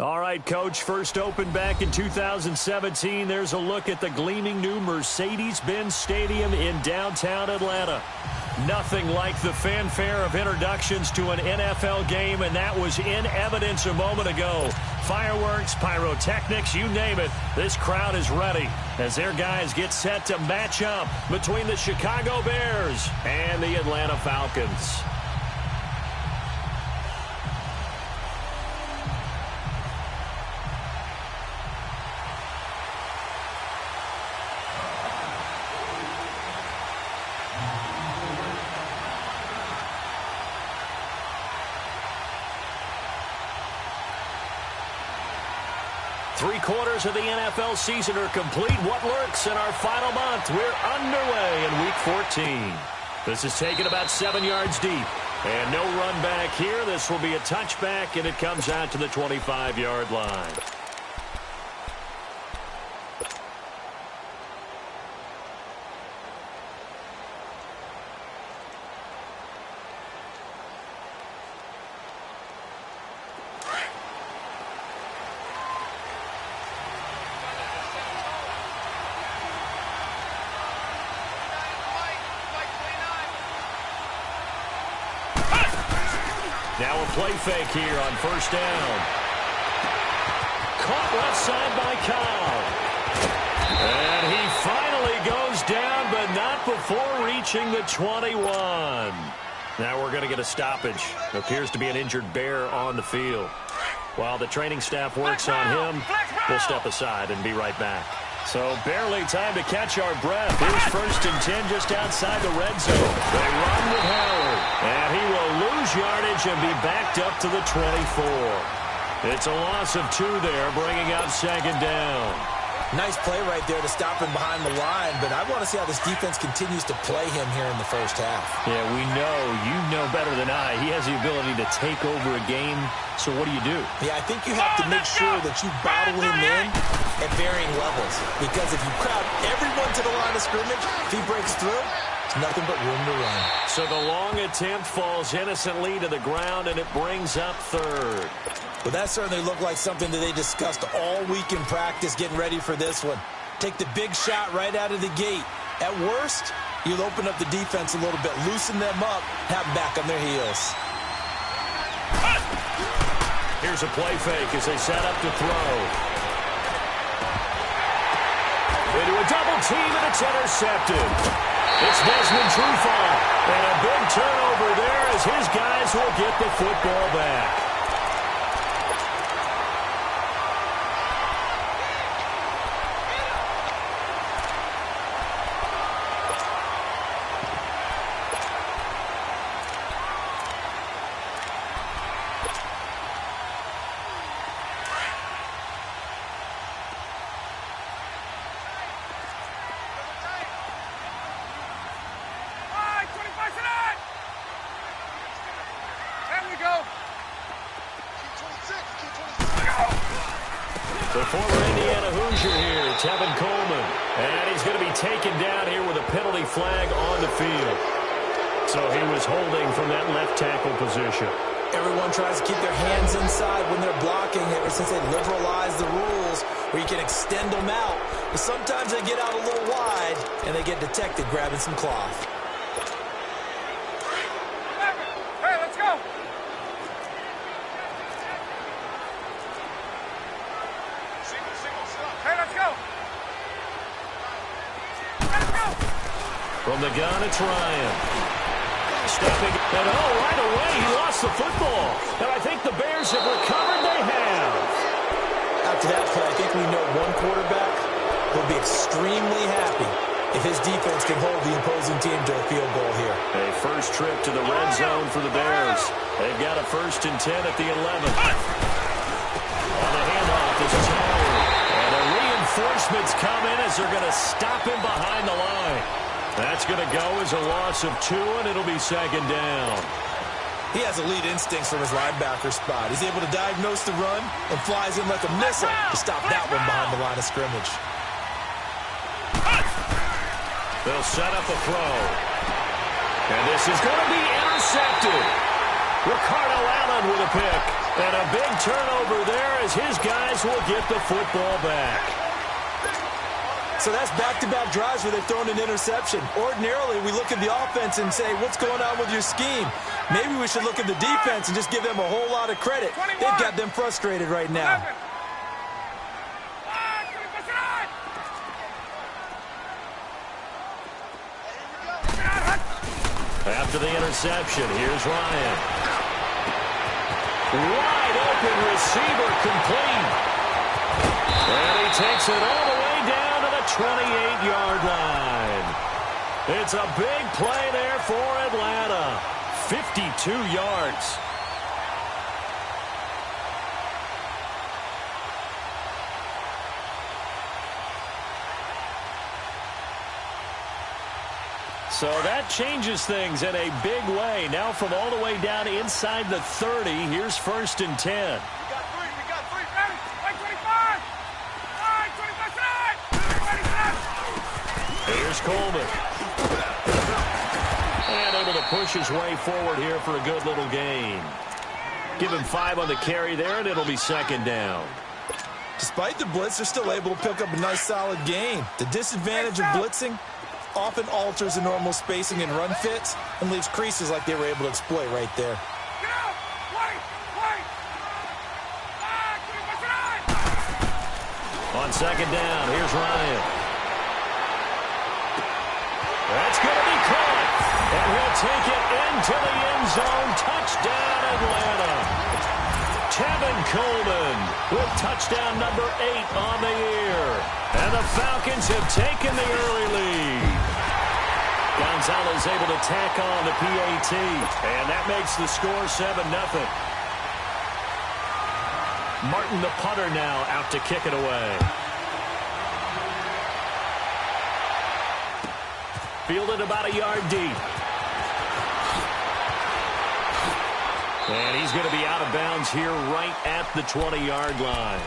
All right, Coach, first opened back in 2017. There's a look at the gleaming new Mercedes-Benz Stadium in downtown Atlanta. Nothing like the fanfare of introductions to an NFL game, and that was in evidence a moment ago. Fireworks, pyrotechnics, you name it. This crowd is ready as their guys get set to match up between the Chicago Bears and the Atlanta Falcons. Three-quarters of the NFL season are complete. What lurks in our final month? We're underway in Week 14. This is taken about 7 yards deep. And no run back here. This will be a touchback, and it comes out to the 25-yard line. Now a play fake here on first down. Caught left side by Kyle. And he finally goes down, but not before reaching the 21. Now we're going to get a stoppage. Appears to be an injured Bear on the field. While the training staff works on him, we'll step aside and be right back. So barely time to catch our breath. Here's first and 10 just outside the red zone. They run with Howard. And he will lose yardage and be backed up to the 24. It's a loss of 2 there, bringing up second down. Nice play right there to stop him behind the line, but I want to see how this defense continues to play him here in the first half. Yeah, we know. You know better than I. He has the ability to take over a game, so what do you do? Yeah, I think you have to make sure that you bottle him in at varying levels, because if you crowd everyone to the line of scrimmage, if he breaks through, it's nothing but room to run. So the long attempt falls innocently to the ground, and it brings up third. Well, that certainly looked like something that they discussed all week in practice getting ready for this one. Take the big shot right out of the gate. At worst, you'll open up the defense a little bit, loosen them up, have them back on their heels. Here's a play fake as they set up to throw. Into a double team, and it's intercepted. It's Desmond Trufant, and a big turnover there as his guys will get the football back. The former Indiana Hoosier here, Tevin Coleman. And he's going to be taken down here with a penalty flag on the field. So he was holding from that left tackle position. Everyone tries to keep their hands inside when they're blocking ever since they liberalized the rules where you can extend them out. But sometimes they get out a little wide and they get detected grabbing some cloth. Hey, let's go. From the gun, it's Ryan. Stepping, and right away, he lost the football. And I think the Bears have recovered. They have. After that play, I think we know one quarterback will be extremely happy if his defense can hold the opposing team to a field goal here. A first trip to the red zone for the Bears. They've got a first and 10 at the 11th. On the handoff, this is Howard. And the reinforcements come in as they're going to stop him behind the line. That's going to go as a loss of 2, and it'll be second down. He has elite instincts from his linebacker spot. He's able to diagnose the run and flies in like a missile to stop that one behind the line of scrimmage. They'll set up a throw. And this is going to be intercepted. Ricardo Allen with a pick. And a big turnover there as his guys will get the football back. So that's back-to-back drives where they've thrown an interception. Ordinarily, we look at the offense and say, what's going on with your scheme? Maybe we should look at the defense and just give them a whole lot of credit. They've got them frustrated right now. After the interception, here's Ryan. Wide open receiver complete. And he takes it all the way down to the 28-yard line. It's a big play there for Atlanta. 52 yards. So that changes things in a big way. Now from all the way down inside the 30, here's 1st and 10. We got three, ready, right 25. Right, 25 side. Ready, set. Here's Coleman. And able to push his way forward here for a good little gain. Give him 5 on the carry there, and it'll be 2nd down. Despite the blitz, they're still able to pick up a nice, solid gain. The disadvantage of blitzing often alters the normal spacing and run fits and leaves creases like they were able to exploit right there. Get out. Wait. On 2nd down, here's Ryan. That's going to be caught. And he'll take it into the end zone. Touchdown, Atlanta. Tevin Coleman with touchdown number 8 on the year. And the Falcons have taken the early lead. Gonzalez able to tack on the PAT. And that makes the score 7-0. Martin, the punter, now out to kick it away. Fielded about a yard deep. And he's going to be out of bounds here right at the 20-yard line.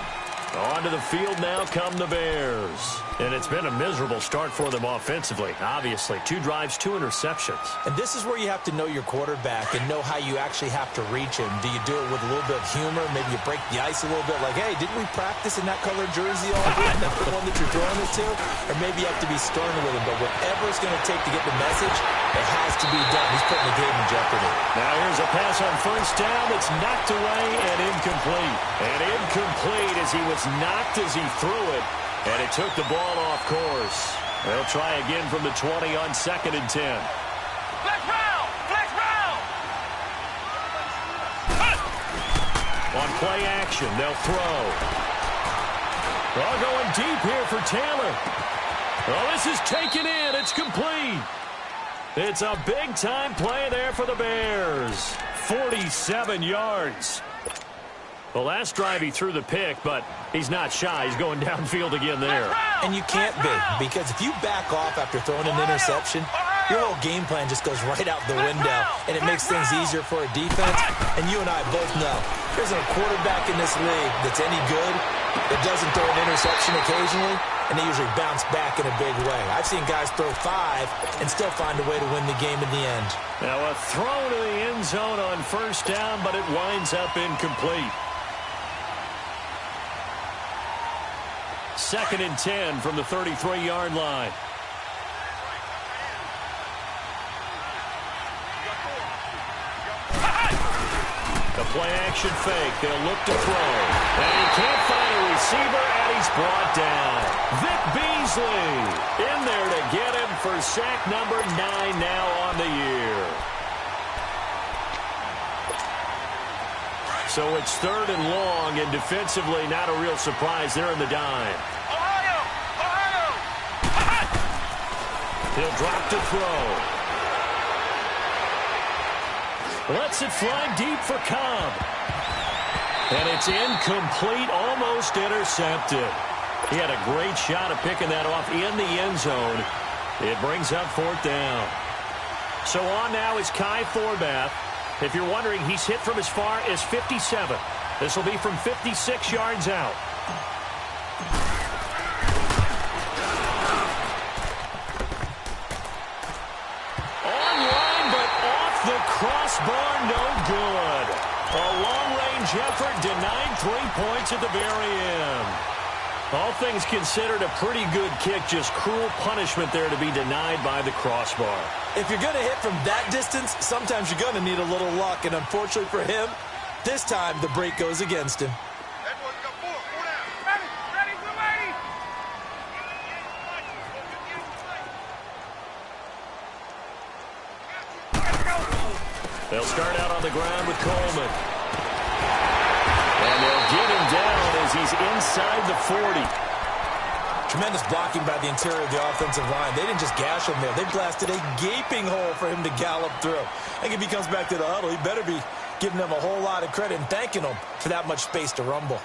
Onto the field now come the Bears. And it's been a miserable start for them offensively. Obviously, 2 drives, 2 interceptions. And this is where you have to know your quarterback and know how you actually have to reach him. Do you do it with a little bit of humor? Maybe you break the ice a little bit like, hey, didn't we practice in that colored jersey all week? That's the one that you're throwing it to? Or maybe you have to be stern with him. But whatever it's going to take to get the message, it has to be done. He's putting the game in jeopardy. Now here's a pass on 1st down that's knocked away and incomplete. And incomplete as he was knocked as he threw it. And it took the ball off course. They'll try again from the 20 on 2nd and 10. Flex round. On play action, they'll throw. They're going deep here for Taylor. Oh, this is taken in. It's complete. It's a big-time play there for the Bears. 47 yards. The last drive he threw the pick, but he's not shy. He's going downfield again there. And you can't be, because if you back off after throwing an interception, your whole game plan just goes right out the window, and it makes things easier for a defense. And you and I both know there's a quarterback in this league that's any good that doesn't throw an interception occasionally, and they usually bounce back in a big way. I've seen guys throw 5 and still find a way to win the game in the end. Now a throw to the end zone on 1st down, but it winds up incomplete. 2nd and 10 from the 33-yard line. The play-action fake. They'll look to throw. And he can't find a receiver, and he's brought down. Vic Beasley in there to get him for sack number 9 now on the year. So it's 3rd and long, and defensively not a real surprise. They're in the dime. He'll drop to throw. Lets it fly deep for Cobb. And it's incomplete, almost intercepted. He had a great shot of picking that off in the end zone. It brings up 4th down. So on now is Kai Forbath. If you're wondering, he's hit from as far as 57. This will be from 56 yards out. Online, but off the crossbar, no good. Huge effort, denied 3 points at the very end. All things considered, a pretty good kick, just cruel punishment there to be denied by the crossbar. If you're going to hit from that distance, sometimes you're going to need a little luck, and unfortunately for him, this time the break goes against him. Ready, blue lady. They'll start out on the ground with Coleman. And they'll get him down as he's inside the 40. Tremendous blocking by the interior of the offensive line. They didn't just gash him there. They blasted a gaping hole for him to gallop through. I think if he comes back to the huddle, he better be giving them a whole lot of credit and thanking them for that much space to rumble.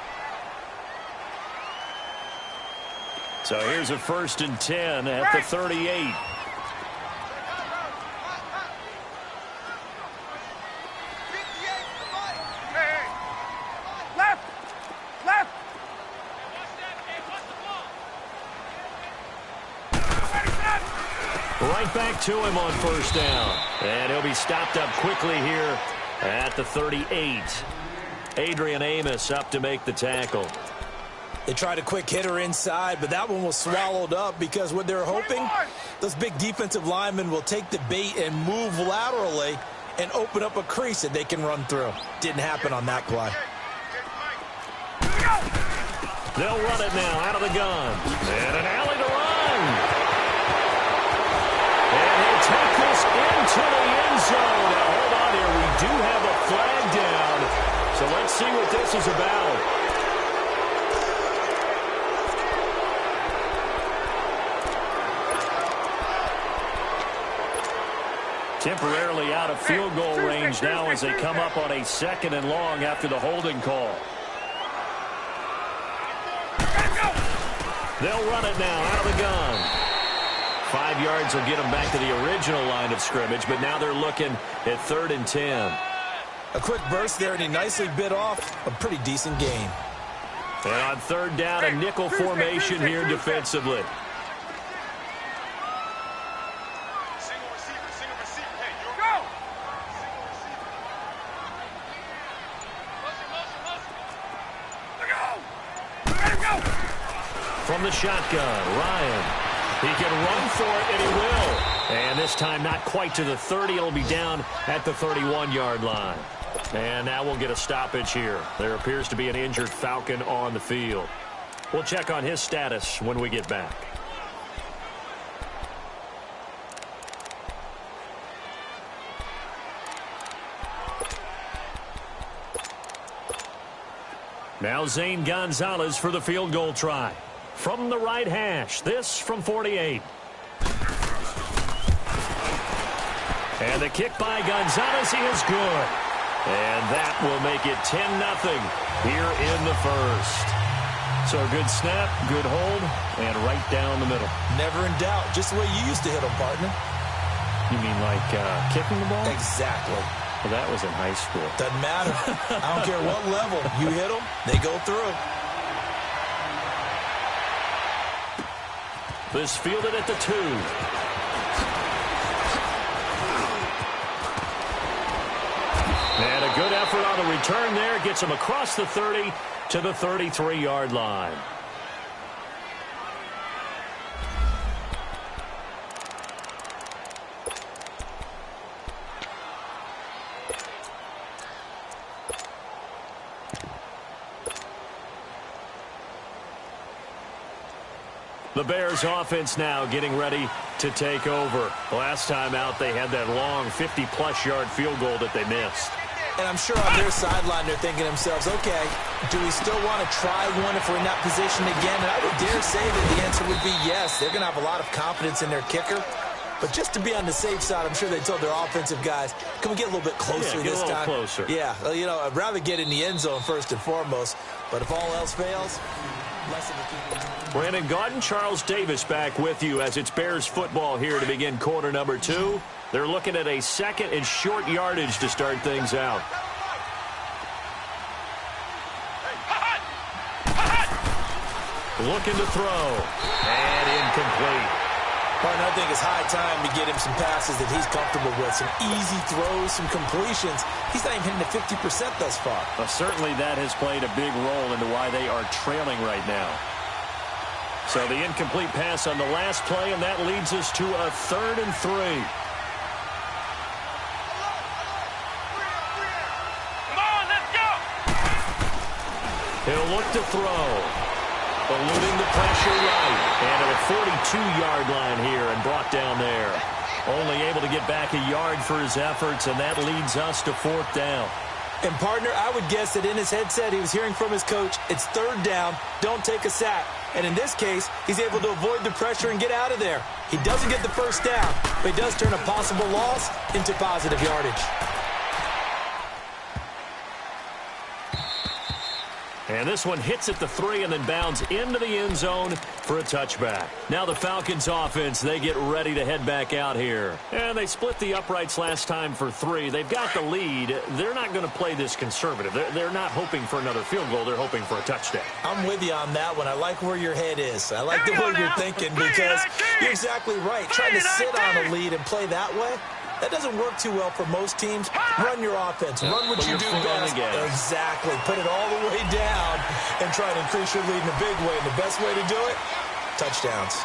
So here's a 1st and 10 at the 38. Right back to him on 1st down. And he'll be stopped up quickly here at the 38. Adrian Amos up to make the tackle. They tried a quick hitter inside, but that one was swallowed up because what they're hoping, those big defensive linemen will take the bait and move laterally and open up a crease that they can run through. Didn't happen on that play. They'll run it now out of the gun. And an alley to run. And he'll take this into the end zone. Now, hold on here. We do have a flag down. So let's see what this is about. Temporarily out of field goal range now as they come up on a 2nd and long after the holding call. They'll run it now out of the gun. 5 yards will get them back to the original line of scrimmage, but now they're looking at 3rd and 10. A quick burst there, and he nicely bit off a pretty decent gain. And on 3rd down, a nickel formation here defensively. From the shotgun, Ryan. He can run for it, and he will. And this time not quite to the 30. It'll be down at the 31-yard line. And now we'll get a stoppage here. There appears to be an injured Falcon on the field. We'll check on his status when we get back. Now Zane Gonzalez for the field goal try. From the right hash, this from 48. And the kick by Gonzalez is good. And that will make it 10-0 here in the first. So a good snap, good hold, and right down the middle. Never in doubt. Just the way you used to hit them, partner. You mean like kicking the ball? Exactly. Well, that was in high school. Doesn't matter. I don't care what level. You hit them, they go through. This fielded at the 2. And a good effort on the return there. Gets him across the 30 to the 33-yard line. The Bears offense now getting ready to take over. Last time out, they had that long 50-plus yard field goal that they missed. And I'm sure on their sideline, they're thinking to themselves, okay, do we still want to try one if we're in that position again? And I would dare say that the answer would be yes. They're going to have a lot of confidence in their kicker. But just to be on the safe side, I'm sure they told their offensive guys, can we get a little bit closer this time? Closer. Yeah, well, you know, I'd rather get in the end zone first and foremost. But if all else fails, less of a keeper. Brandon Gaudin, Charles Davis back with you as it's Bears football here to begin quarter number 2. They're looking at a 2nd and short yardage to start things out. Looking to throw. And incomplete. I think it's high time to get him some passes that he's comfortable with, some easy throws, some completions. He's not even hitting the 50% thus far. Well, certainly that has played a big role into why they are trailing right now. So the incomplete pass on the last play, and that leads us to a 3rd and 3. Come on, let's go. He'll look to throw. Eluding the pressure right. And at a 42-yard line here and brought down there. Only able to get back a yard for his efforts, and that leads us to 4th down. And, partner, I would guess that in his headset he was hearing from his coach, it's 3rd down, don't take a sack. And in this case, he's able to avoid the pressure and get out of there. He doesn't get the 1st down, but he does turn a possible loss into positive yardage. And this one hits at the 3 and then bounds into the end zone for a touchback. Now the Falcons offense, they get ready to head back out here. And they split the uprights last time for 3. They've got the lead. They're not going to play this conservative. They're not hoping for another field goal. They're hoping for a touchdown. I'm with you on that one. I like where your head is. I like the way you're thinking because you're exactly right. Trying to sit on a lead and play that way, that doesn't work too well for most teams. Run your offense. Run what you do best. Exactly. Put it all the way down and try to increase your lead in a big way. And the best way to do it, touchdowns.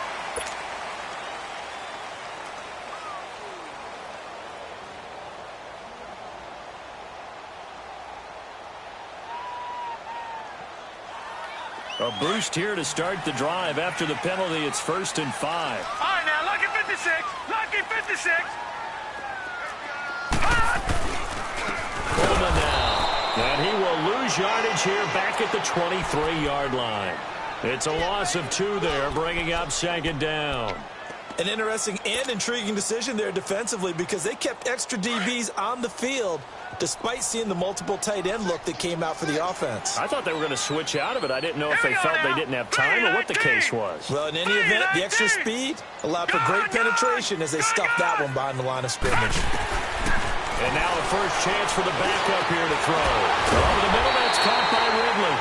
A boost here to start the drive after the penalty. It's 1st and 5. All right, now, lucky 56. Lucky 56. Coleman now. And he will lose yardage here back at the 23-yard line. It's a loss of 2 there, bringing up 2nd down. An interesting and intriguing decision there defensively because they kept extra DBs on the field despite seeing the multiple tight end look that came out for the offense. I thought they were going to switch out of it. I didn't know if they felt they didn't have time or what the case was. Well, in any event, the extra speed allowed for great penetration as they stuffed that one behind the line of scrimmage. And now the first chance for the backup here to throw. Over the middle, that's caught by Ridley.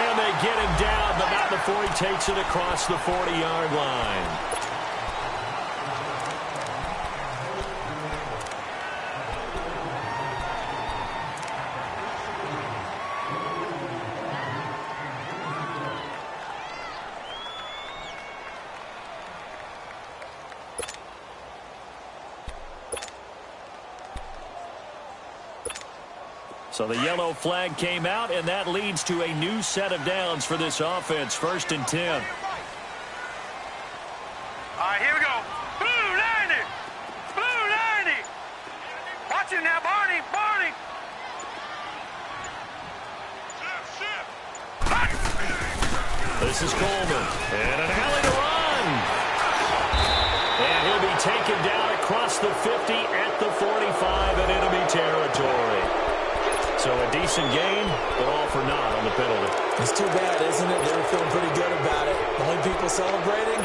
And they get him down, but not before he takes it across the 40-yard line. So the yellow flag came out, and that leads to a new set of downs for this offense. 1st and 10. All right, here we go. Blue 90. Blue 90. Watch it now, Barney. Barney. This is Coleman. And an alley to run. And he'll be taken down across the 50 at the 45 in enemy territory. So a decent gain, but all for naught on the penalty. It's too bad, isn't it? They were feeling pretty good about it. The only people celebrating,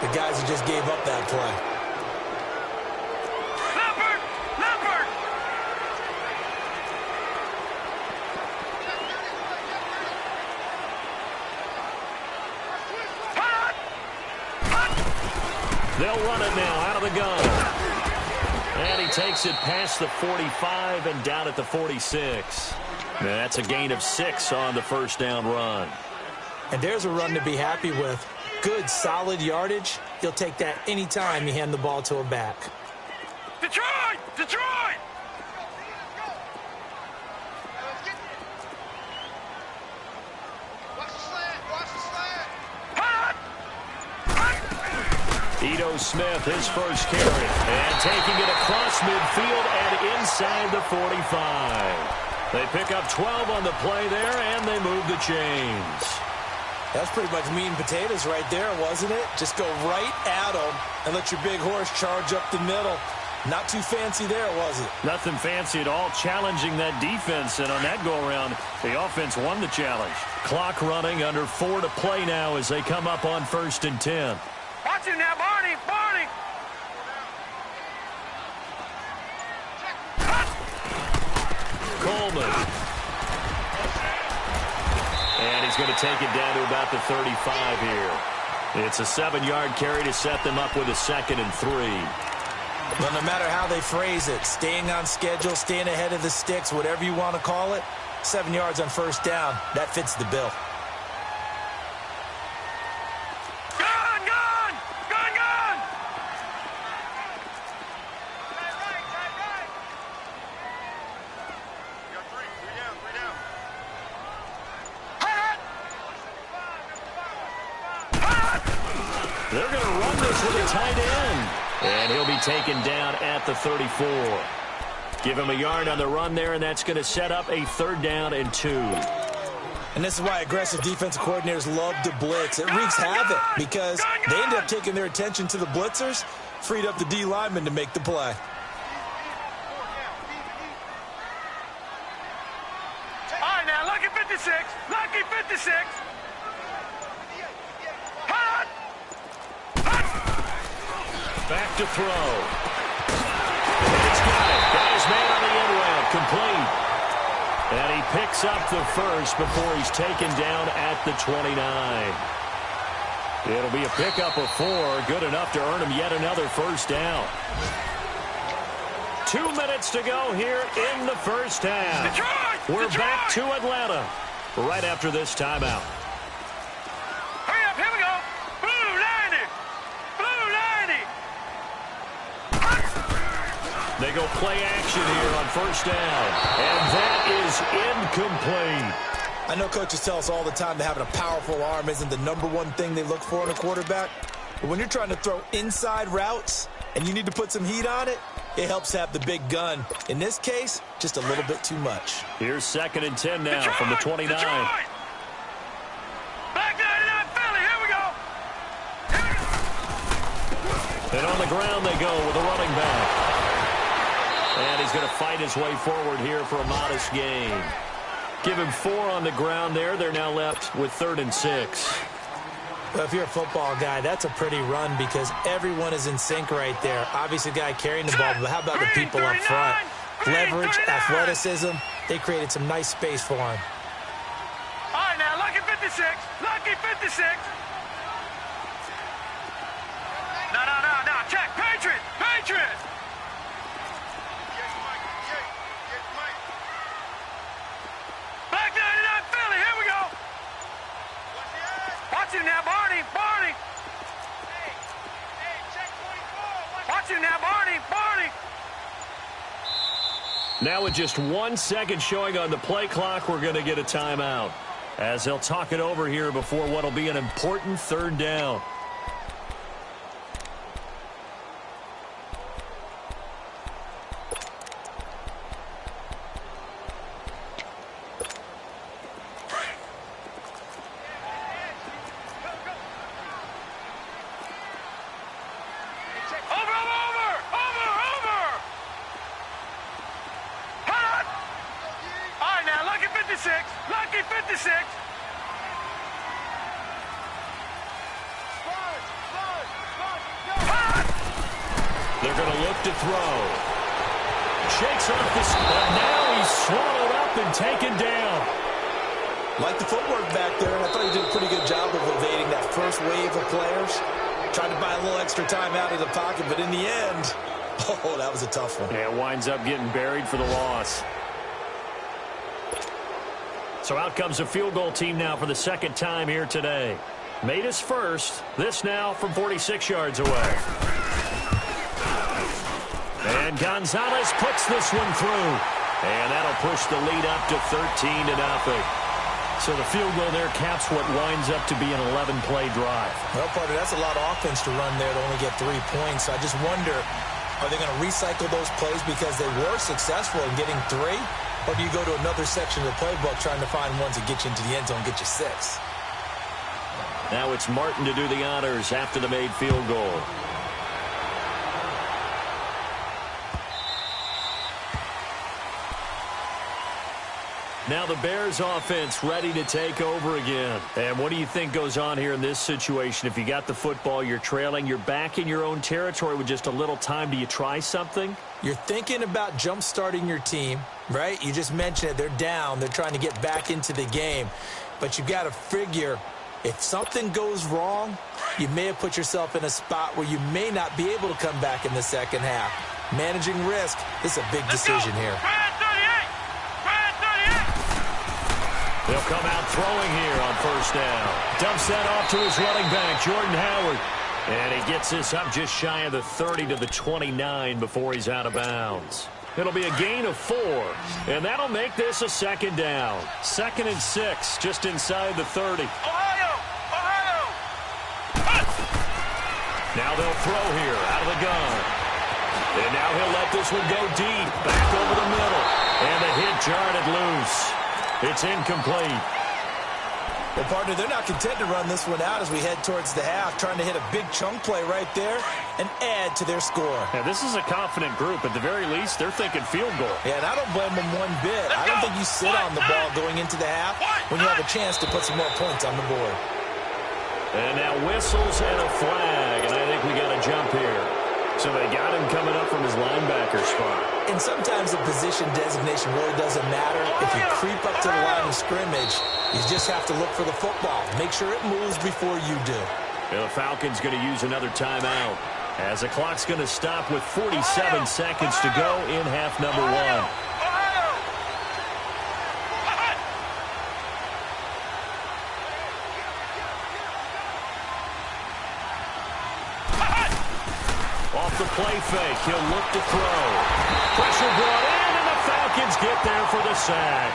the guys who just gave up that play. Leopard! Leopard! Hot! Hot! They'll run it now out of the gun. And he takes it past the 45 and down at the 46. That's a gain of 6 on the 1st down run. And there's a run to be happy with. Good, solid yardage. You'll take that anytime you hand the ball to a back. Detroit! Detroit! Watch the slant! Watch the slant! Hot! Ito Smith, his first carry. And taking it across midfield and inside the 45. They pick up 12 on the play there, and they move the chains. That's pretty much meat and potatoes right there, wasn't it? Just go right at them and let your big horse charge up the middle. Not too fancy there, was it? Nothing fancy at all, challenging that defense. And on that go-around, the offense won the challenge. Clock running, under 4 to play now as they come up on 1st and 10. Watch it now, Barney! Barney! Coleman. And he's going to take it down to about the 35 here. It's a 7-yard carry to set them up with a 2nd and 3. Well, no matter how they phrase it, staying on schedule, staying ahead of the sticks, whatever you want to call it, 7 yards on first down, that fits the bill. Gun, gun! Gun, gun! Right. You got three down. They're going to run this with a tight end. And he'll be taken down at the 34. Give him a yard on the run there, and that's going to set up a 3rd down and 2. And this is why aggressive defensive coordinators love to blitz. It wreaks havoc because they end up taking their attention to the blitzers, freed up the D lineman to make the play. All right, now, lucky 56. Lucky 56. Hot! Back to throw. It's got it. Got his man on the end route. Complete. And he picks up the first before he's taken down at the 29. It'll be a pickup of 4. Good enough to earn him yet another first down. 2 minutes to go here in the first half. We're back to Atlanta right after this timeout. Hurry up, here we go. Blue 90. Blue 90. They go play action here on first down. And that is incomplete. I know coaches tell us all the time that having a powerful arm isn't the #1 thing they look for in a quarterback. But when you're trying to throw inside routes and you need to put some heat on it, it helps have the big gun. In this case, just a little bit too much. Here's 2nd and 10 now from the 29. Detroit. Back 99 Philly, here we go. And on the ground they go with a running back. And he's going to fight his way forward here for a modest gain. Give him 4 on the ground there. They're now left with 3rd and 6. Well, if you're a football guy, that's a pretty run because everyone is in sync right there. Obviously, the guy carrying the ball, but how about the people up front? Leverage, athleticism, they created some nice space for him. All right, now, lucky 56. Lucky 56. No. Check. Patriot. Back 99 Philly, here we go. Watch him now, Barney. Hey, check 24. Watch him now, Barney. Now with just 1 second showing on the play clock, we're going to get a timeout. As they'll talk it over here before what will be an important 3rd down. Lucky 56. They're going to look to throw. Shakes off the spot. Now he's swallowed up and taken down. Like the footwork back there, and I thought he did a pretty good job of evading that first wave of players. Tried to buy a little extra time out of the pocket, but in the end, oh, that was a tough one. Yeah, winds up getting buried for the loss. So out comes a field goal team now for the 2nd time here today. Made his first. This now from 46 yards away. And Gonzalez puts this one through. And that'll push the lead up to 13-0. So the field goal there caps what winds up to be an 11-play drive. Well, partner, that's a lot of offense to run there to only get 3 points. So I just wonder, are they going to recycle those plays because they were successful in getting 3? Or do you go to another section of the playbook trying to find ones that get you into the end zone, get you 6? Now it's Martin to do the honors after the made field goal. Now the Bears offense ready to take over again. And what do you think goes on here in this situation? If you got the football, you're trailing, you're back in your own territory with just a little time. Do you try something? You're thinking about jump-starting your team, right? You just mentioned it. They're down. They're trying to get back into the game. But you've got to figure If something goes wrong, you may have put yourself in a spot where you may not be able to come back in the second half. Managing risk is a big decision here. They'll come out throwing here on first down. Dumps that off to his running back, Jordan Howard. And he gets this up just shy of the 30 to the 29 before he's out of bounds. It'll be a gain of 4, and that'll make this a second down. 2nd and 6, just inside the 30. Ohio! Now they'll throw here out of the gun. And now he'll let this one go deep, back over the middle. And the hit jarred it loose. It's incomplete. Well, partner, they're not content to run this one out as we head towards the half, trying to hit a big chunk play right there and add to their score. Yeah, this is a confident group. At the very least, they're thinking field goal. Yeah, and I don't blame them one bit. I don't think you sit on the ball going into the half when you have a chance to put some more points on the board. And now whistles and a flag, and I think we got a jump here. So they got him coming up from his linebacker spot. And sometimes the position designation really doesn't matter. If you creep up to the line of scrimmage, you just have to look for the football. Make sure it moves before you do. And the Falcons going to use another timeout as the clock's going to stop with 47 seconds to go in half number 1. The play fake. He'll look to throw. Pressure brought in, and the Falcons get there for the sack.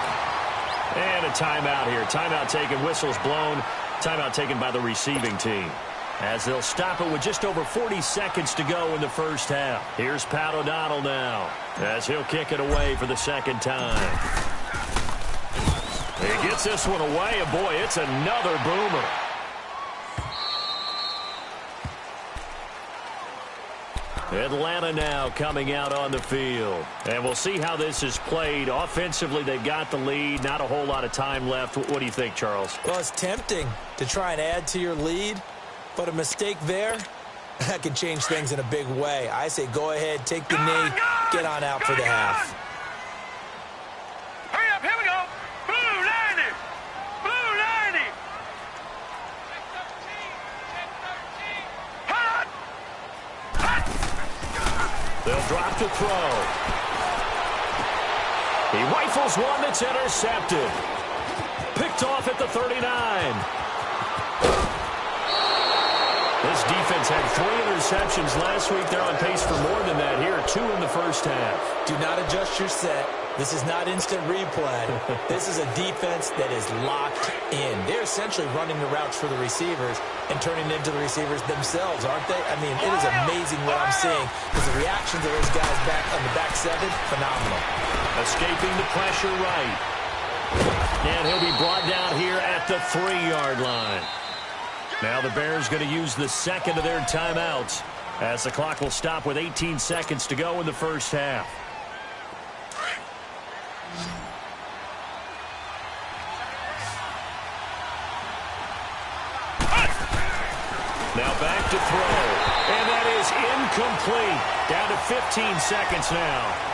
And a timeout here. Timeout taken. Whistles blown. Timeout taken by the receiving team. As they'll stop it with just over 40 seconds to go in the first half. Here's Pat O'Donnell now as he'll kick it away for the second time. He gets this one away, and boy, it's another boomer. Atlanta now coming out on the field. And we'll see how this is played. Offensively, they've got the lead. Not a whole lot of time left. What do you think, Charles? Well, it's tempting to try and add to your lead, but a mistake there, that can change things in a big way. I say go ahead, take the knee, get on out for the half. Hurry up, here we go. Blue 90. Blue 90. Hot. They'll drop to throw. He rifles one that's intercepted. Picked off at the 39. This defense had 3 interceptions last week. They're on pace for more than that here. 2 in the first half. Do not adjust your set. This is not instant replay. This is a defense that is locked in. They're essentially running the routes for the receivers and turning into the receivers themselves, aren't they? I mean, it is amazing what I'm seeing because the reactions of those guys back on the back 7, phenomenal. Escaping the pressure right. And he'll be brought down here at the 3-yard line. Now the Bears going to use the second of their timeouts as the clock will stop with 18 seconds to go in the first half. Now back to throw. And that is incomplete. Down to 15 seconds now.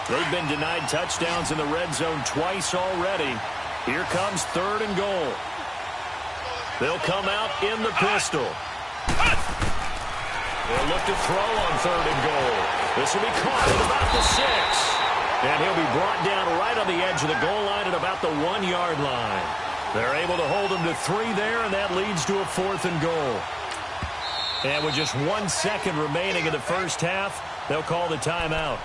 They've been denied touchdowns in the red zone twice already. Here comes 3rd and goal. They'll come out in the pistol. They'll look to throw on 3rd and goal. This will be caught at about the 6. And he'll be brought down right on the edge of the goal line at about the 1-yard line. They're able to hold him to 3 there, and that leads to a 4th and goal. And with just 1 second remaining in the first half, they'll call the timeout.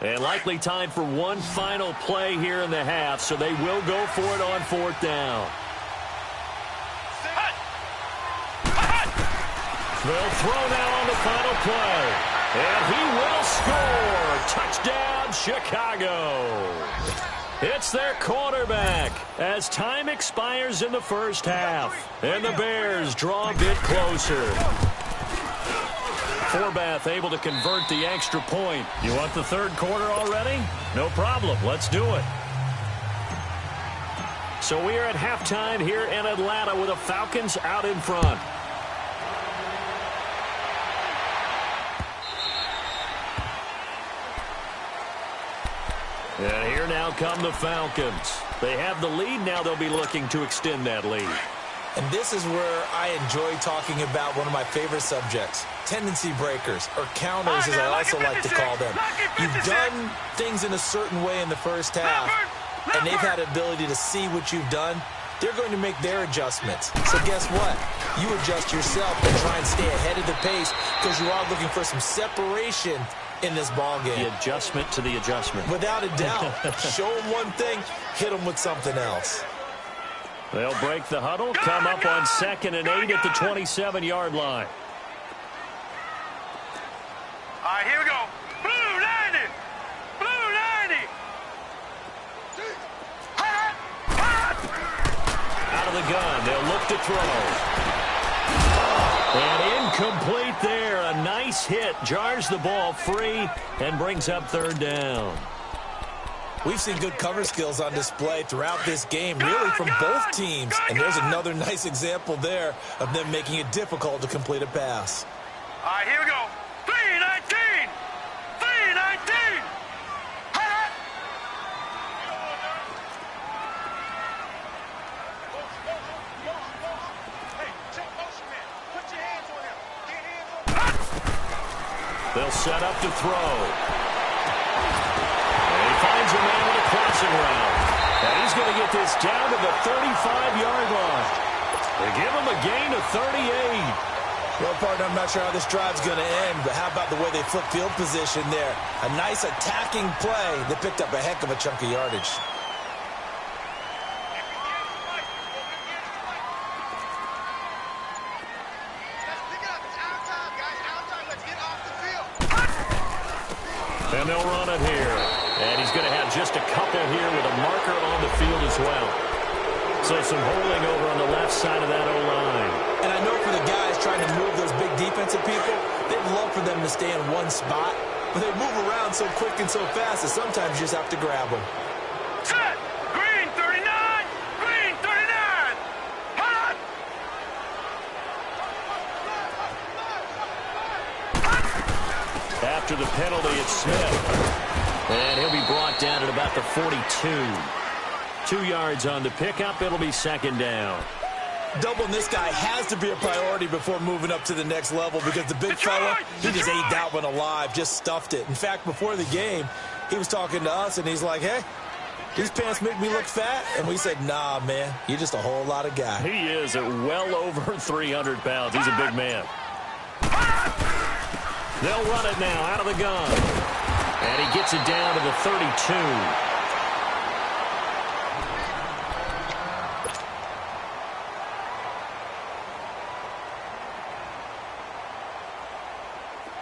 And likely time for one final play here in the half, so they will go for it on 4th down. They'll throw now on the final play. And he will score. Touchdown, Chicago. It's their quarterback as time expires in the first half. And the Bears draw a bit closer. Forbath able to convert the extra point. You want the third quarter already? No problem. Let's do it. So we are at halftime here in Atlanta with the Falcons out in front. And here now come the Falcons. They have the lead. Now they'll be looking to extend that lead. And this is where I enjoy talking about one of my favorite subjects, tendency breakers, or counters as I also like to call them. You've done things in a certain way in the first half, and they've had the ability to see what you've done. They're going to make their adjustments. So guess what? You adjust yourself and try and stay ahead of the pace because you are looking for some separation in this ball game. The adjustment to the adjustment. Without a doubt. Show them one thing, hit them with something else. They'll break the huddle, come up on 2nd and 8 at the 27-yard line. All right, here we go. Blue 90. Blue 90. Out of the gun, they'll look to throw. And incomplete there. A nice hit. Jars the ball free and brings up 3rd down. We've seen good cover skills on display throughout this game, really from both teams. And there's another nice example there of them making it difficult to complete a pass. All right, here we go. 319. 319. They'll set up to throw. And he finds a man with a crossing route. And he's going to get this down to the 35-yard line. They give him a gain of 38. Well, partner, I'm not sure how this drive's going to end, but how about the way they flip field position there? A nice attacking play that picked up a heck of a chunk of yardage. And they'll run it here. And he's going to have just a couple here with a marker on the field as well. So some holding over on the left side of that O-line. And I know for the guys trying to move those big defensive people, they'd love for them to stay in one spot. But they move around so quick and so fast that sometimes you just have to grab them. Set. Green 39. Green 39. Hot. After the penalty, it's Smith. And he'll be brought down at about the 42. 2 yards on the pickup. It'll be 2nd down. Doubling this guy has to be a priority before moving up to the next level because the big fella, he just ate that one alive, just stuffed it. In fact, before the game, he was talking to us, and he's like, hey, these pants make me look fat. And we said, nah, man, you're just a whole lot of guy. He is at well over 300 pounds. He's a big man. They'll run it now out of the gun. And he gets it down to the 32.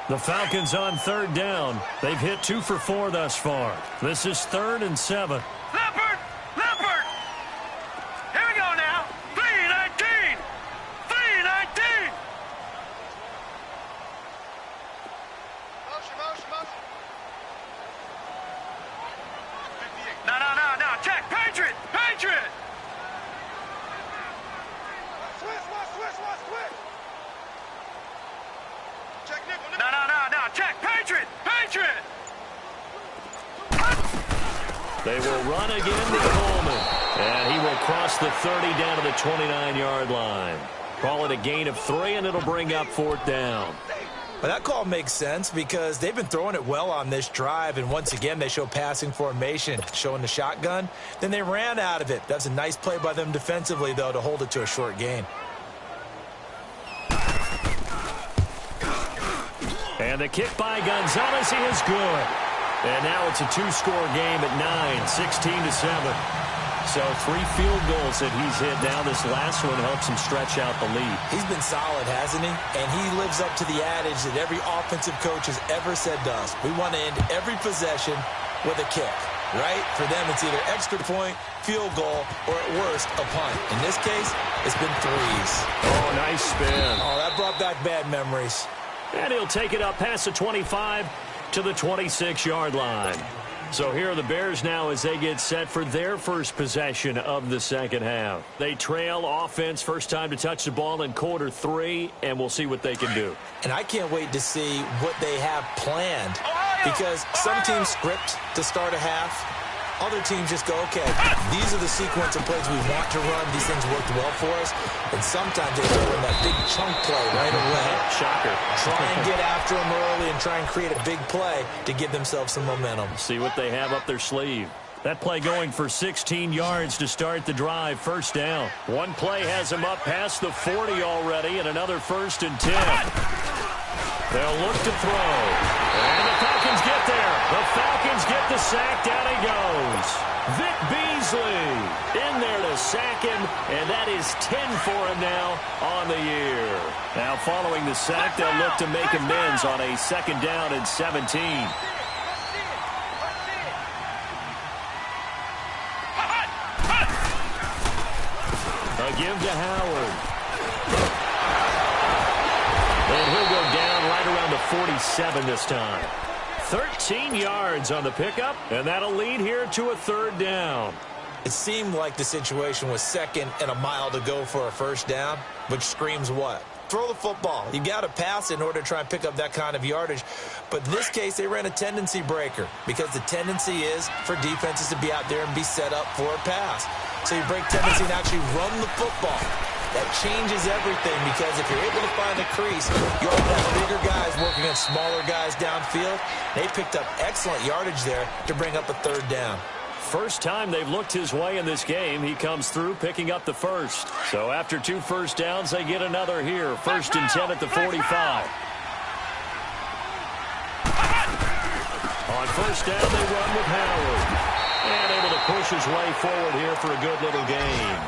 The Falcons on 3rd down. They've hit 2 for 4 thus far. This is 3rd and 7. Leopard. Leopard. Here we go now. 319. 319. Motion. No. Check. Patriot. Switch. Check nickel. No. Check. Patriot. They will run again with Coleman. And he will cross the 30 down to the 29-yard line. Call it a gain of 3, and it'll bring up 4th down. Well, that call makes sense because they've been throwing it well on this drive, and once again, they show passing formation, showing the shotgun. Then they ran out of it. That's a nice play by them defensively, though, to hold it to a short gain. And the kick by Gonzalez, he is good. And now it's a 2-score game at 9, 16-7. So 3 field goals that he's hit now. This last one helps him stretch out the lead. He's been solid, hasn't he? And he lives up to the adage that every offensive coach has ever said to us. We want to end every possession with a kick. right? For them, it's either extra point, field goal, or at worst, a punt. In this case, it's been threes. Oh, nice spin. Oh, that brought back bad memories. And he'll take it up past the 25 to the 26-yard line. So here are the Bears now as they get set for their first possession of the second half. They trail offense, first time to touch the ball in quarter 3, and we'll see what they can do. And I can't wait to see what they have planned, because some teams script to start a half. Other teams just go, okay, these are the sequence of plays we want to run. These things worked well for us. And sometimes they throw in that big chunk play right away. Shocker. Try and get after them early and try and create a big play to give themselves some momentum. See what they have up their sleeve. That play going for 16 yards to start the drive, first down. One play has them up past the 40 already, and another 1st and 10. They'll look to throw. And the Falcons get there. The Falcons get the sack. Down he goes. Vic Beasley in there to sack him, and that is 10 for him now on the year. Now following the sack, they'll look to make amends on a 2nd down and 17. A give to Howard. And he'll go down right around the 47 this time. 13 yards on the pickup, and that'll lead here to a 3rd down. It seemed like the situation was 2nd and a mile to go for a 1st down, which screams what? Throw the football. You got to pass in order to try and pick up that kind of yardage. But in this case, they ran a tendency breaker, because the tendency is for defenses to be out there and be set up for a pass. So you break tendency and actually run the football. That changes everything, because if you're able to find a crease, you often have bigger guys working on smaller guys downfield. They picked up excellent yardage there to bring up a 3rd down. First time they've looked his way in this game. He comes through picking up the 1st. So after 2 first downs, they get another here. 1st and 10 at the 45. On 1st down, they run with Howard. And able to push his way forward here for a good little gain.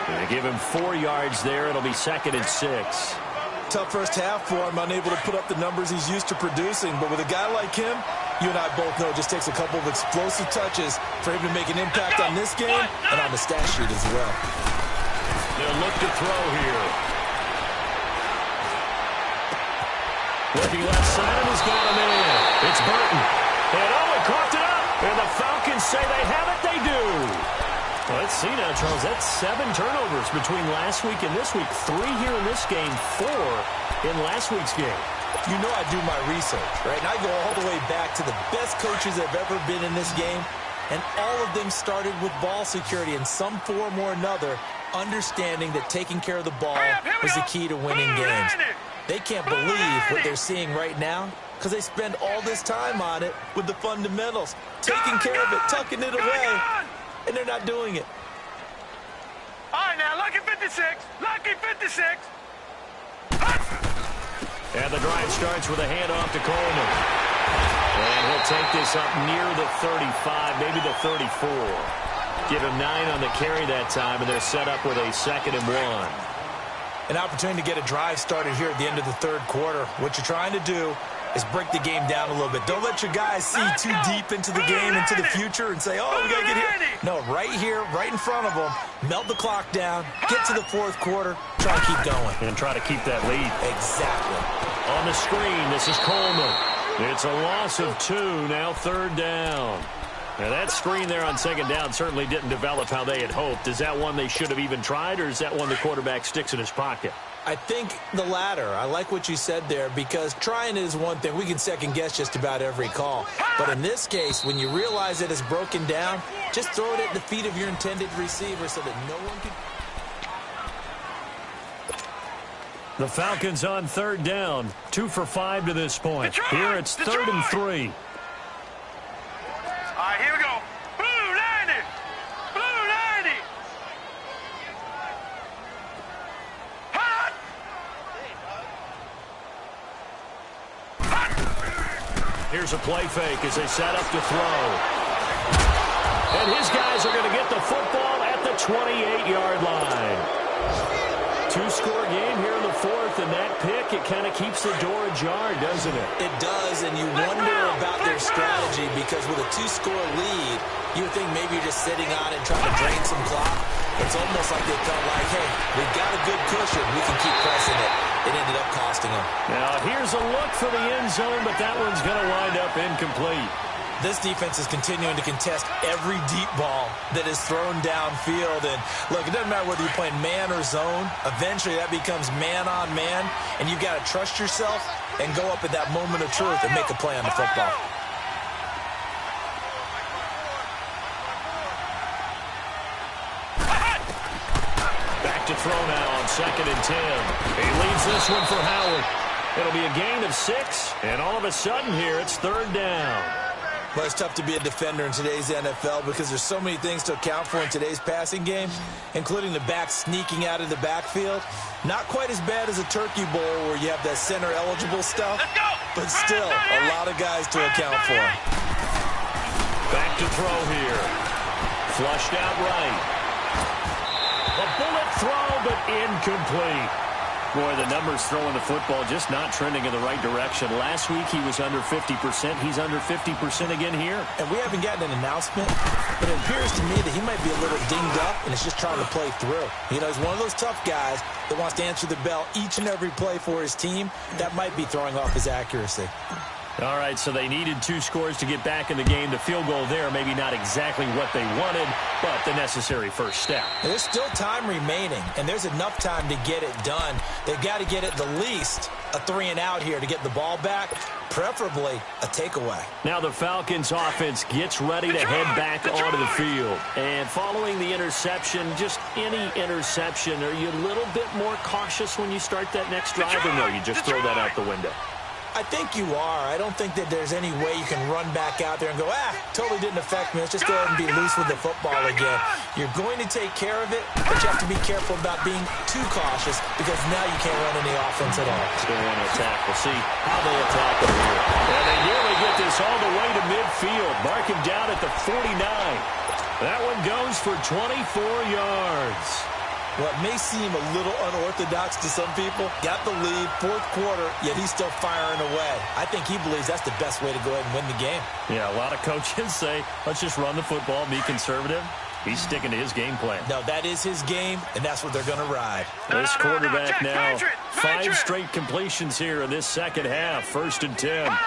They give him 4 yards there. It'll be 2nd and 6. Tough first half for him, unable to put up the numbers he's used to producing. But with a guy like him, you and I both know it just takes a couple of explosive touches for him to make an impact on this game and on the stat sheet as well. They'll look to throw here. Looking left side, and he's got him in. It's Burton. And he coughed it up. And the Falcons say they have it. They do. Well, let's see now, Charles. That's 7 turnovers between last week and this week. 3 here in this game, 4 in last week's game. You know I do my research, right? And I go all the way back to the best coaches that have ever been in this game. And all of them started with ball security in some form or another, understanding that taking care of the ball was the key to winning games. They can't believe what they're seeing right now, because they spend all this time on it with the fundamentals, taking care of it, tucking it away. And they're not doing it. All right, now, lucky 56. Lucky 56. And the drive starts with a handoff to Coleman. And he'll take this up near the 35, maybe the 34. Give him 9 on the carry that time, and they're set up with a 2nd and 1. An opportunity to get a drive started here at the end of the 3rd quarter. What you're trying to do is break the game down a little bit. Don't let your guys see too deep into the game, into the future, and say, oh, we got to get here. No, right here, right in front of them, melt the clock down, get to the 4th quarter, try and keep going. And try to keep that lead. Exactly. On the screen, this is Coleman. It's a loss of 2, now 3rd down. Now that screen there on 2nd down certainly didn't develop how they had hoped. Is that one they should have even tried, or is that one the quarterback sticks in his pocket? I think the latter. I like what you said there, because trying it is one thing. We can second-guess just about every call. But in this case, when you realize that it's broken down, just throw it at the feet of your intended receiver so that no one can... The Falcons on 3rd down. 2 for 5 to this point. Here it's 3rd and 3. All right, here we go. Blue 90. Blue 90. Hot. Here's a play fake as they set up to throw. And his guys are going to get the football at the 28-yard line. 2 two-score game here in the fourth, and that pick, it kind of keeps the door ajar, doesn't it? It does, and you wonder about their strategy because with a two-score lead, you would think maybe you're just sitting on it and trying to drain some clock. It's almost like they felt like, hey, we've got a good cushion. We can keep pressing it. It ended up costing them. Now, here's a look for the end zone, but that one's going to wind up incomplete. This defense is continuing to contest every deep ball that is thrown downfield. And, look, it doesn't matter whether you're playing man or zone. Eventually, that becomes man-on-man, and you've got to trust yourself and go up at that moment of truth and make a play on the football. Back to throw now on 2nd and 10. He leaves this one for Howard. It'll be a gain of 6, and all of a sudden here, it's 3rd down. Well, it's tough to be a defender in today's NFL because there's so many things to account for in today's passing game, including the back sneaking out of the backfield. Not quite as bad as a turkey bowl where you have that center-eligible stuff, but still a lot of guys to account for. Back to throw here. Flushed out right. A bullet throw, but incomplete. Boy, the numbers throwing the football just not trending in the right direction. Last week he was under 50%. He's under 50% again here. And we haven't gotten an announcement, but it appears to me that he might be a little dinged up and is just trying to play through. You know, he's one of those tough guys that wants to answer the bell each and every play for his team. That might be throwing off his accuracy. All right, so they needed 2 scores to get back in the game. The field goal there, maybe not exactly what they wanted, but the necessary first step. There's still time remaining, and there's enough time to get it done. They've got to get at the least a 3-and-out here to get the ball back, preferably a takeaway. Now the Falcons offense gets ready to head back onto the field. And following the interception, just any interception, are you a little bit more cautious when you start that next drive, or no, you just throw that out the window? I think you are. I don't think that there's any way you can run back out there and go, totally didn't affect me. Let's just go ahead and be loose with the football again. You're going to take care of it, but you have to be careful about being too cautious because now you can't run any offense at all. They want to attack. We'll see how they attack it here. And they nearly get this all the way to midfield. Mark him down at the 49. That one goes for 24 yards. What may seem a little unorthodox to some people, got the lead, 4th quarter, yet he's still firing away. I think he believes that's the best way to go ahead and win the game. Yeah, a lot of coaches say, let's just run the football, be conservative. He's sticking to his game plan. No, that is his game, and that's what they're going to ride. This quarterback now, 5 straight completions here in this second half, 1st and 10.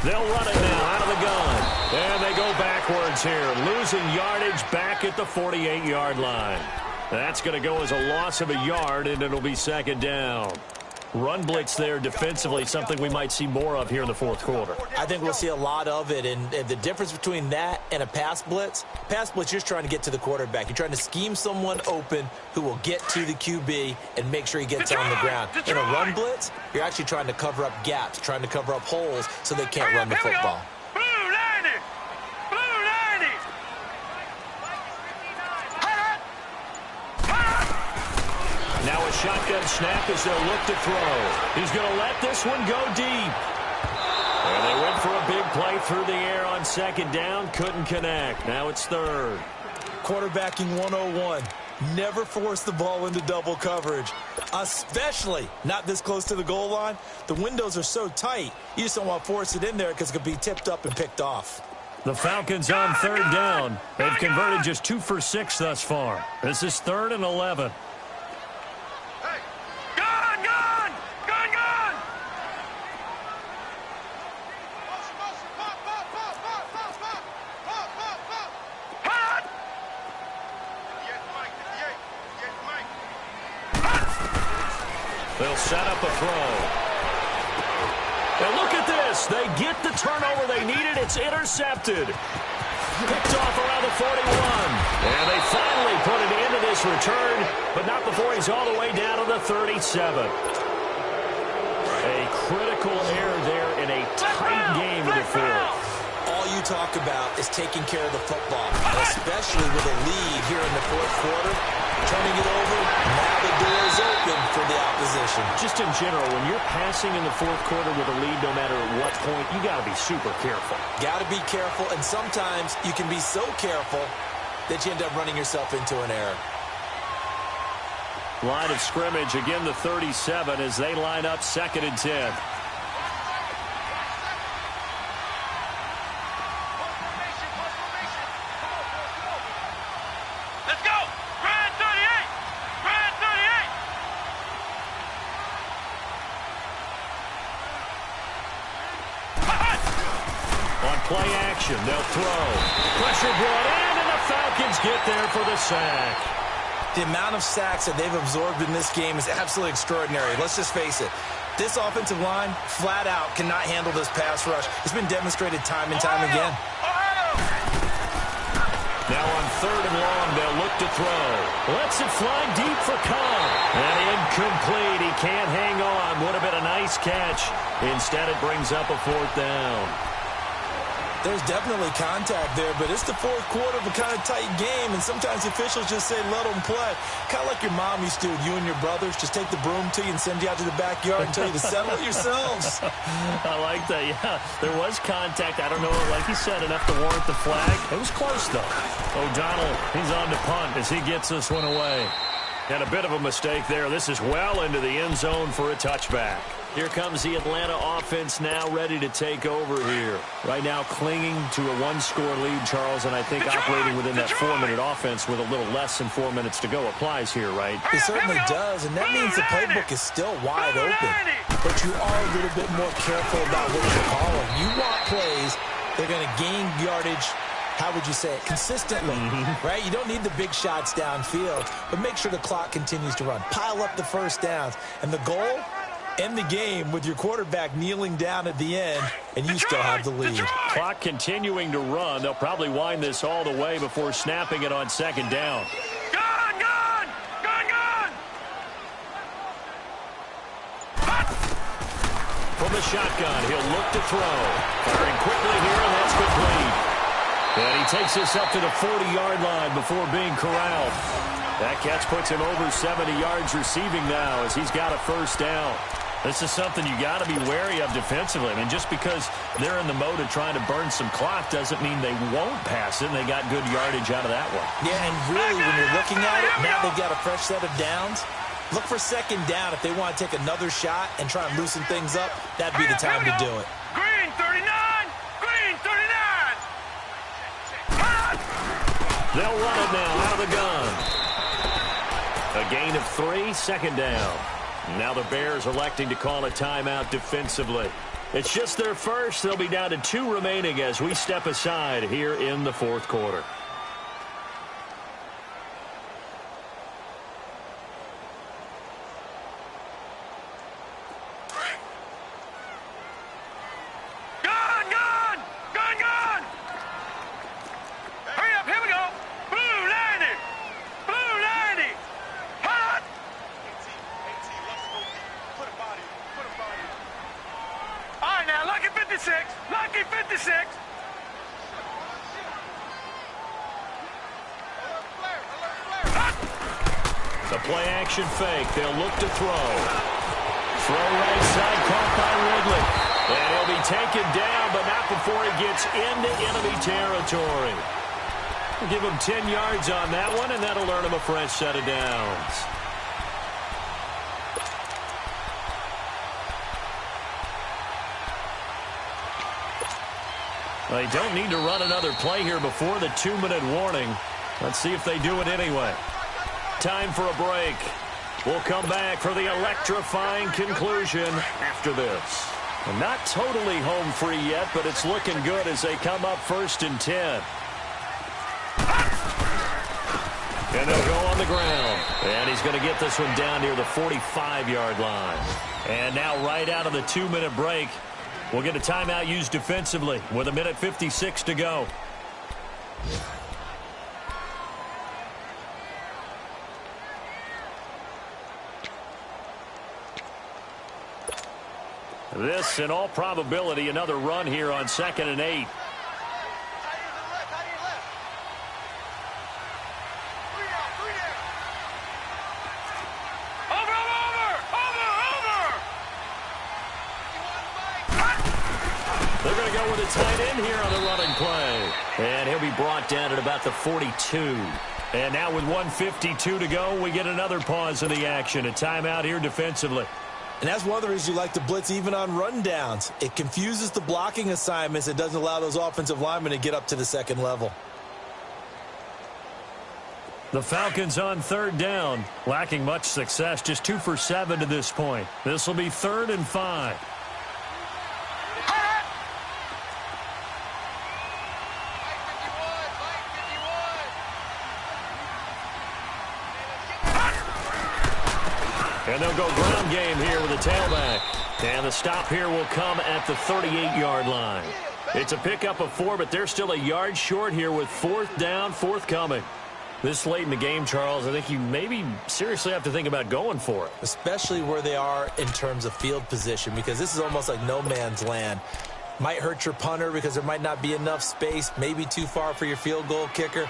They'll run it now out of the gun. And they go backwards here, losing yardage back at the 48-yard line. That's going to go as a loss of a yard, and it'll be 2nd down. Run blitz there defensively, something we might see more of here in the 4th quarter. I think we'll see a lot of it, and the difference between that and a pass blitz, you're just trying to get to the quarterback. You're trying to scheme someone open who will get to the QB and make sure he gets on the ground. In a run blitz, you're actually trying to cover up gaps, trying to cover up holes so they can't run the football. Now a shotgun snap as they'll look to throw. He's going to let this one go deep. And they went for a big play through the air on 2nd down. Couldn't connect. Now it's 3rd. Quarterbacking 101. Never force the ball into double coverage, especially not this close to the goal line. The windows are so tight, you just don't want to force it in there because it could be tipped up and picked off. The Falcons on 3rd down. They've converted just 2 for 6 thus far. This is 3rd and 11. They'll set up a throw. And look at this. They get the turnover they needed. It's intercepted. Picked off around the 41. And they finally put an end to this return, but not before he's all the way down to the 37. A critical error there in a tight game in the 4th. All you talk about is taking care of the football, especially with a lead here in the 4th quarter. Turning it over, now the door is open for the opposition. Just in general, when you're passing in the 4th quarter with a lead, no matter at what point, you got to be super careful. Got to be careful, and sometimes you can be so careful that you end up running yourself into an error. Line of scrimmage, again the 37 as they line up 2nd and 10. Let's go! Brad 38! Brad 38! On play action, they'll throw. Pressure brought in, and the Falcons get there for the sack. The amount of sacks that they've absorbed in this game is absolutely extraordinary. Let's just face it. This offensive line, flat out, cannot handle this pass rush. It's been demonstrated time and time again. Now on 3rd and long, they'll look to throw. Lets it fly deep for Cobb. And incomplete. He can't hang on. Would have been a nice catch. Instead, it brings up a 4th down. There's definitely contact there, but it's the 4th quarter of a kind of tight game, and sometimes officials just say, let them play. Kind of like your mom used to, you and your brothers, just take the broom to you and send you out to the backyard and tell you to settle it yourselves. I like that, yeah. There was contact. I don't know, like you said, enough to warrant the flag. It was close, though. O'Donnell, he's on to punt as he gets this one away. And a bit of a mistake there. This is well into the end zone for a touchback. Here comes the Atlanta offense now ready to take over here. Right now clinging to a 1-score lead, Charles, and I think operating within that 4-minute offense with a little less than 4 minutes to go applies here, right? It certainly does, and that means the playbook is still wide open. But you are a little bit more careful about what you're calling. You want plays, they're going to gain yardage, how would you say it, consistently, right? You don't need the big shots downfield, but make sure the clock continues to run. Pile up the first downs, and the goal, end the game with your quarterback kneeling down at the end, and you still have the lead. Clock continuing to run. They'll probably wind this all the way before snapping it on 2nd down. Gun! Gun! Gun! Gun! From the shotgun, he'll look to throw. Firing quickly here, and that's complete. And he takes this up to the 40-yard line before being corralled. That catch puts him over 70 yards receiving now as he's got a 1st down. This is something you got to be wary of defensively. I mean, just because they're in the mode of trying to burn some clock doesn't mean they won't pass it, and they got good yardage out of that one. Yeah, and really, when you're looking at it, now they've got a fresh set of downs. Look for 2nd down if they want to take another shot and try and loosen things up. That'd be the time to do it. Green 39! Green 39! They'll run it now out of the gun. A gain of 3, 2nd down. Now the Bears electing to call a timeout defensively. It's just their first. They'll be down to 2 remaining as we step aside here in the 4th quarter. Gun! Gun! Gun! Gun! Hurry up, here we go! Blue 90! Blue 90! Hot! All right, now, lucky 56. Lucky 56. The play action fake. They'll look to throw. Throw right side, caught by Ridley. And he'll be taken down, but not before he gets into enemy territory. We'll give him 10 yards on that one, and that'll earn him a fresh set of downs. They don't need to run another play here before the 2-minute warning. Let's see if they do it anyway. Time for a break. We'll come back for the electrifying conclusion after this. And not totally home free yet, but it's looking good as they come up 1st and 10. And they'll go on the ground. And he's going to get this one down near the 45-yard line. And now right out of the 2-minute break, we'll get a timeout used defensively with 1:56 to go. This, in all probability, another run here on 2nd and 8. They're going to go with a tight end here on the running play. And he'll be brought down at about the 42. And now with 1:52 to go, we get another pause in the action. A timeout here defensively. And that's one of the reasons you like to blitz even on rundowns. It confuses the blocking assignments. It doesn't allow those offensive linemen to get up to the second level. The Falcons on third down, lacking much success, just 2 for 7 to this point. This will be 3rd and 5. And they'll go ground game here with a tailback. And the stop here will come at the 38-yard line. It's a pickup of 4, but they're still a yard short here with 4th down, forthcoming. This late in the game, Charles, I think you maybe seriously have to think about going for it. Especially where they are in terms of field position, because this is almost like no man's land. Might hurt your punter because there might not be enough space, maybe too far for your field goal kicker.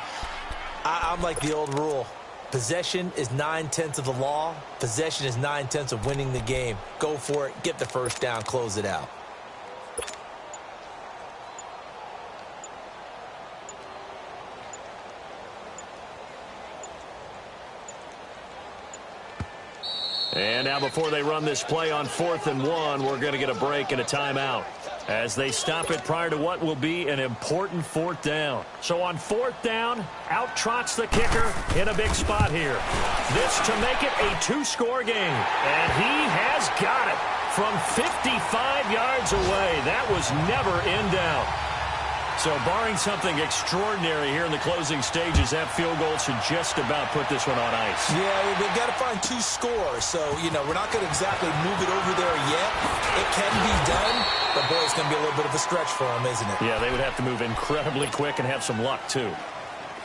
I'm like the old rule. Possession is 9/10 of the law. Possession is 9/10 of winning the game. Go for it. Get the first down. Close it out. And now before they run this play on 4th and 1, we're going to get a break and a timeout as they stop it prior to what will be an important 4th down. So on 4th down, out trots the kicker in a big spot here. This to make it a 2-score game. And he has got it from 55 yards away. That was never in doubt. So barring something extraordinary here in the closing stages, that field goal should just about put this one on ice. Yeah, they've got to find 2 scores. So, we're not going to exactly move it over there yet. It can be done, but, boy, it's going to be a little bit of a stretch for them, isn't it? Yeah, they would have to move incredibly quick and have some luck, too.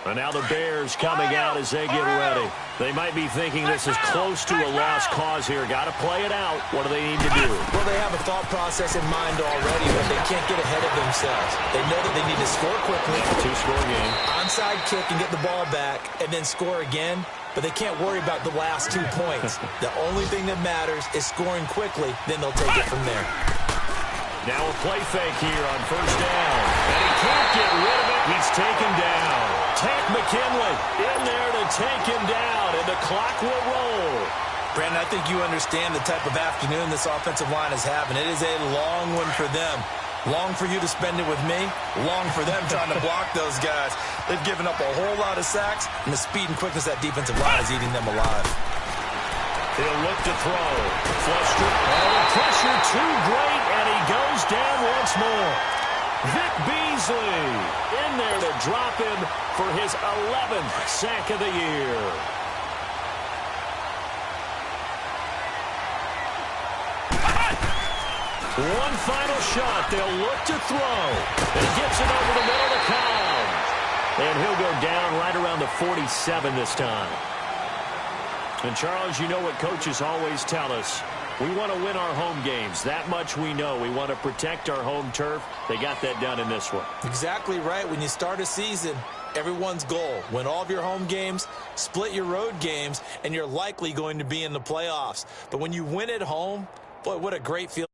And now the Bears coming out as they get ready. They might be thinking this is close to a lost cause here. Got to play it out. What do they need to do? Well, they have a thought process in mind already, but they can't get ahead of themselves. They know that they need to score quickly. 2-score game. Onside kick and get the ball back and then score again. But they can't worry about the last 2 points. The only thing that matters is scoring quickly. Then they'll take it from there. Now a play fake here on 1st down. And he can't get rid of it. He's taken down. Tank McKinley in there to take him down, and the clock will roll. Brandon, I think you understand the type of afternoon this offensive line is having. It is a long one for them. Long for you to spend it with me. Long for them trying to block those guys. They've given up a whole lot of sacks, and the speed and quickness of that defensive line is eating them alive. He'll look to throw. Flustered. And the pressure too great, and he goes down once more. Vic Beasley in there to drop him for his 11th sack of the year. One final shot. They'll look to throw. And he gets it over the middle to Cobb. And he'll go down right around the 47 this time. And, Charles, you know what coaches always tell us. We want to win our home games. That much we know. We want to protect our home turf. They got that done in this one. Exactly right. When you start a season, everyone's goal, win all of your home games, split your road games, and you're likely going to be in the playoffs. But when you win at home, boy, what a great feeling.